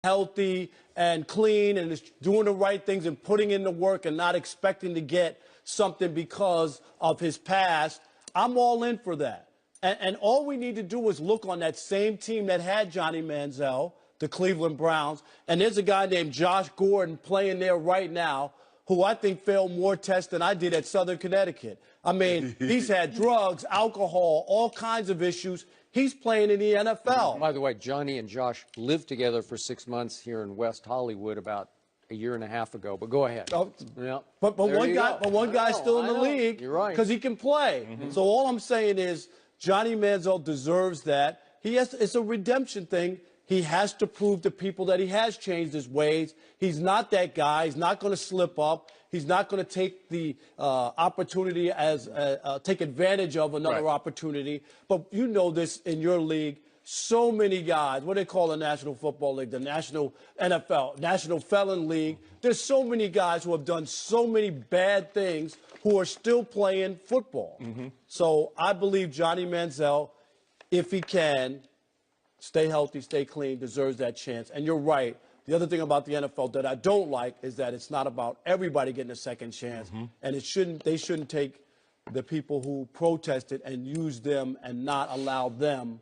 healthy and clean and is doing the right things and putting in the work and not expecting to get something because of his past, I'm all in for that. And all we need to do is look on that same team that had Johnny Manziel, the Cleveland Browns, and there's a guy named Josh Gordon playing there right now who I think failed more tests than I did at Southern Connecticut. I mean, he's had drugs, alcohol, all kinds of issues. He's playing in the NFL. By the way, Johnny and Josh lived together for 6 months here in West Hollywood about a year and a half ago. But go ahead. Oh, yeah. But one guy's still in the league. You're right. Because he can play. So all I'm saying is Johnny Manziel deserves that. It's a redemption thing. He has to prove to people that he has changed his ways. He's not that guy. He's not going to slip up. He's not going to take the opportunity take advantage of another opportunity. But you know this in your league. So many guys, what do they call the National Football League, the National NFL, National Felon League. There's so many guys who have done so many bad things who are still playing football. So I believe Johnny Manziel, if he can, stay healthy, stay clean, deserves that chance. And you're right. The other thing about the NFL that I don't like is that it's not about everybody getting a second chance. And they shouldn't take the people who protested and use them and not allow them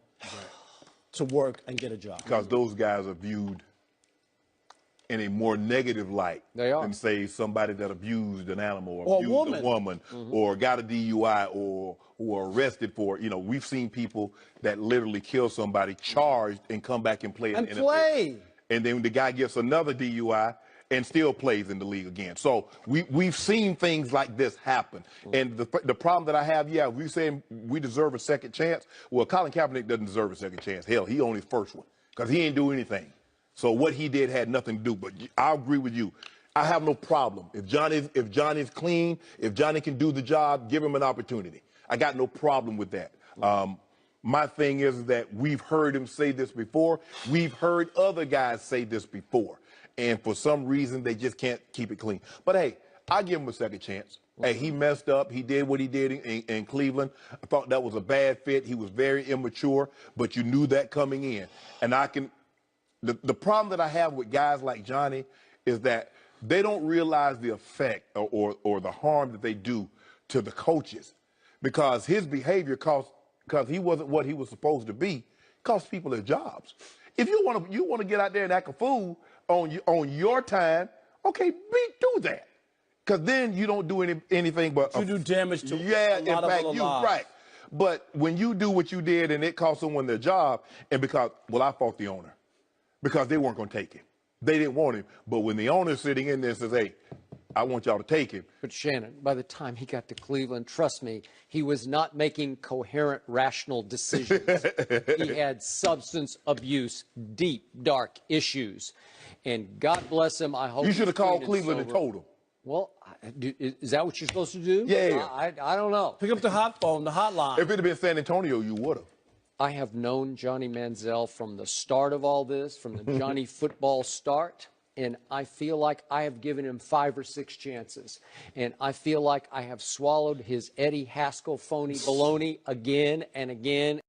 to work and get a job. Because those guys are viewed in a more negative light than, say, somebody that abused an animal or abused a woman or got a DUI or were arrested for, we've seen people that literally kill somebody, charged, and come back and play in the NFL. And then the guy gets another DUI and still plays in the league again. So we've seen things like this happen. And the problem that I have, we saying we deserve a second chance. Well, Colin Kaepernick doesn't deserve a second chance. Hell, he only his first one because he ain't do anything. So what he did had nothing to do. But I agree with you. I have no problem. If Johnny's clean, if Johnny can do the job, give him an opportunity. I got no problem with that. My thing is that we've heard him say this before. We've heard other guys say this before. And for some reason, they just can't keep it clean. But, hey, I give him a second chance. Hey, he messed up. He did what he did in Cleveland. I thought that was a bad fit. He was very immature, but you knew that coming in. And the problem that I have with guys like Johnny is that they don't realize the effect or the harm that they do to the coaches, because his behavior because he wasn't what he was supposed to be, cost people their jobs. If you want to get out there and act a fool on your time, okay, do that. Because then you don't do anything but you do damage to a lot of other lives. Right. But when you do what you did and it cost someone their job, and I fought the owner because they weren't going to take him. They didn't want him. But when the owner's sitting in there and says, hey, I want y'all to take him. But Shannon, by the time he got to Cleveland, trust me, he was not making coherent, rational decisions. He had substance abuse, deep, dark issues. And God bless him. I hope you should have called Cleveland and told him. Well, is that what you're supposed to do? Yeah. I don't know. Pick up the hotline. If it had been San Antonio, you would have. I have known Johnny Manziel from the start of all this, from the Johnny football start. And I feel like I have given him 5 or 6 chances. And I feel like I have swallowed his Eddie Haskell phony baloney again and again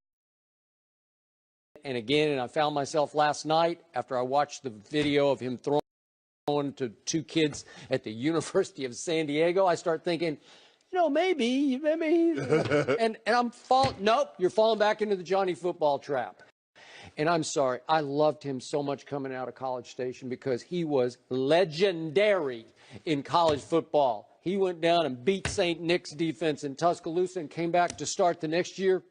and again. And I found myself last night, after I watched the video of him throwing to 2 kids at the University of San Diego, I start thinking, maybe. and I'm nope, you're falling back into the Johnny football trap. And I'm sorry, I loved him so much coming out of College Station because he was legendary in college football. He went down and beat St. Nick's defense in Tuscaloosa and came back to start the next year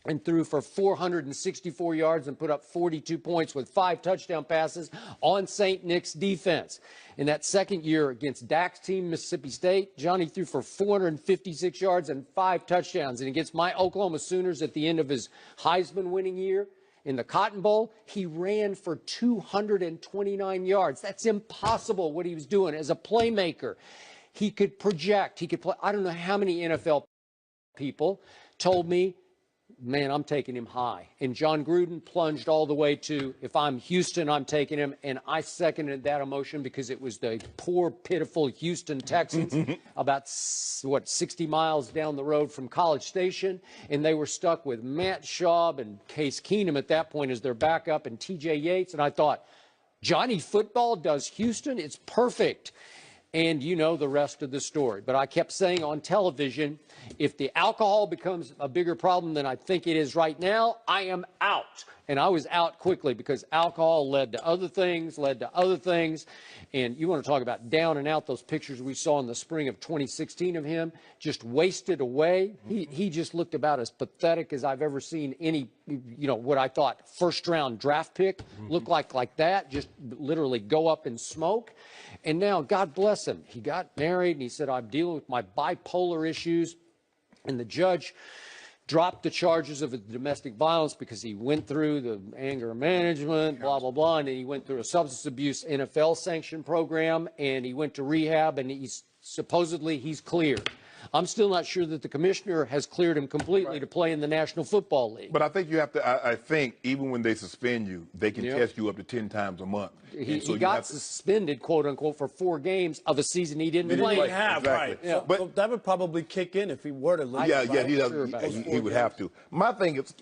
and threw for 464 yards and put up 42 points with 5 touchdown passes on St. Nick's defense. In that second year against Dak's team, Mississippi State, Johnny threw for 456 yards and 5 touchdowns. And against my Oklahoma Sooners at the end of his Heisman winning year, in the Cotton Bowl, he ran for 229 yards. That's impossible what he was doing as a playmaker. He could project. He could play. I don't know how many NFL people told me, man, I'm taking him high. And John Gruden plunged all the way to, if I'm Houston, I'm taking him. And I seconded that emotion because it was the poor, pitiful Houston Texans about, 60 miles down the road from College Station. And they were stuck with Matt Schaub and Case Keenum at that point as their backup and T.J. Yates. And I thought, Johnny Football does Houston. It's perfect. And you know the rest of the story. But I kept saying on television, if the alcohol becomes a bigger problem than I think it is right now, I am out. And I was out quickly because alcohol led to other things, And you want to talk about down and out, those pictures we saw in the spring of 2016 of him, just wasted away. He just looked about as pathetic as I've ever seen any, what I thought first-round draft pick look like that, just literally go up in smoke. And now, God bless him, he got married and he said, I'm dealing with my bipolar issues. And the judge dropped the charges of domestic violence because he went through the anger management, blah, blah, blah. And then he went through a substance abuse NFL sanction program and he went to rehab and supposedly he's cleared. I'm still not sure that the commissioner has cleared him completely to play in the National Football League. But I think you have to, I think even when they suspend you, they can test you up to 10 times a month. He got suspended, quote unquote, for 4 games of a season he didn't play. Exactly. Right. Yeah. So that would probably kick in if he were to lose. He would have to. My thing is,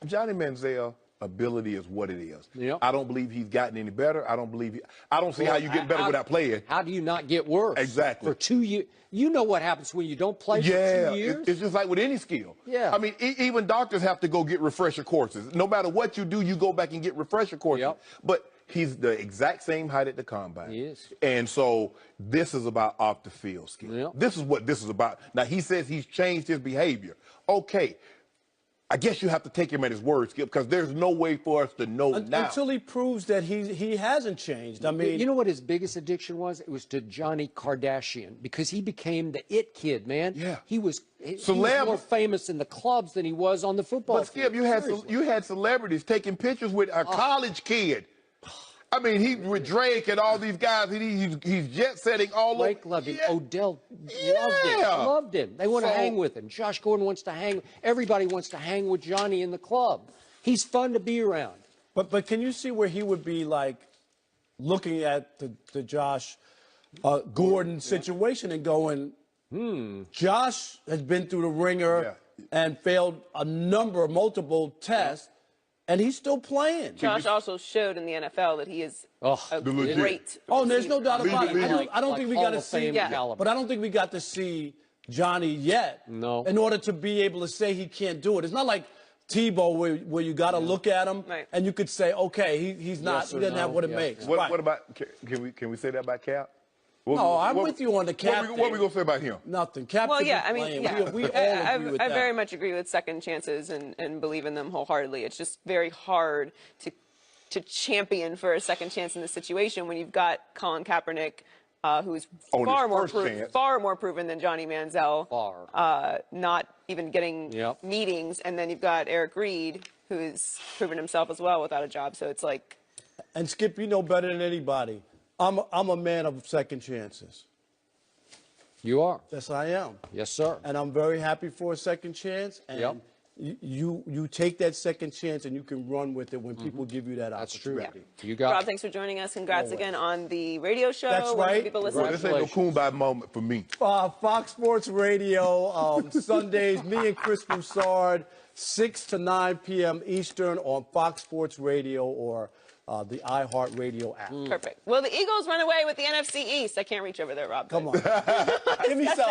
Johnny Manziel ability is what it is. I don't believe he's gotten any better. I don't see how you get better without playing. How do you not get worse? Exactly. For 2 years. You know what happens when you don't play for 2 years? It's just like with any skill. Yeah. I mean, even doctors have to go get refresher courses. No matter what you do, you go back and get refresher courses. Yep. But he's the exact same height at the combine. He is. And so this is about off the field skill. Yep. This is what this is about. Now, he says he's changed his behavior. Okay. I guess you have to take him at his word, Skip, because there's no way for us to know now. Until he proves that he hasn't changed. I mean, you know what his biggest addiction was? It was to Johnny Kardashian, because he became the it kid, man. Yeah. He was more famous in the clubs than he was on the football field. But Skip, you had celebrities taking pictures with a college kid. I mean, he with Drake and all these guys. He's jet setting all over. Drake loved him. Odell loved him. They want to hang with him. Josh Gordon wants to hang. Everybody wants to hang with Johnny in the club. He's fun to be around. But can you see where he would be like looking at the Josh Gordon situation and going, Josh has been through the ringer and failed multiple tests. And he's still playing. Josh also showed in the NFL that he is a great. Oh, there's no doubt about it. I don't think we got to see. But I don't think we got to see Johnny yet. No. In order to be able to say he can't do it, it's not like Tebow where you got to look at him and you could say, okay, he's not. He doesn't have what it makes. What about? Can we say that about Cap? I'm with you on the Cap. What are we going to say about him? Nothing. Cap. Well, yeah, I mean, we all agree with that. I very much agree with second chances and believe in them wholeheartedly. It's just very hard to champion for a second chance in this situation when you've got Colin Kaepernick, who's far more proven than Johnny Manziel, not even getting meetings, and then you've got Eric Reed, who's proven himself as well without a job. So it's like. And Skip, you know better than anybody. I'm a man of second chances. You are. Yes, I am. Yes, sir. And I'm very happy for a second chance. And you take that second chance and you can run with it when people give you that opportunity. That's true. You got Rob, thanks for joining us. Congrats again on the radio show. That's right. People listen. This ain't no Kumbaya moment for me. Fox Sports Radio, Sundays, me and Chris Broussard, 6 to 9 p.m. Eastern on Fox Sports Radio or the iHeartRadio app. Perfect. Will the Eagles run away with the NFC East? I can't reach over there, Rob. Come on. Give me some.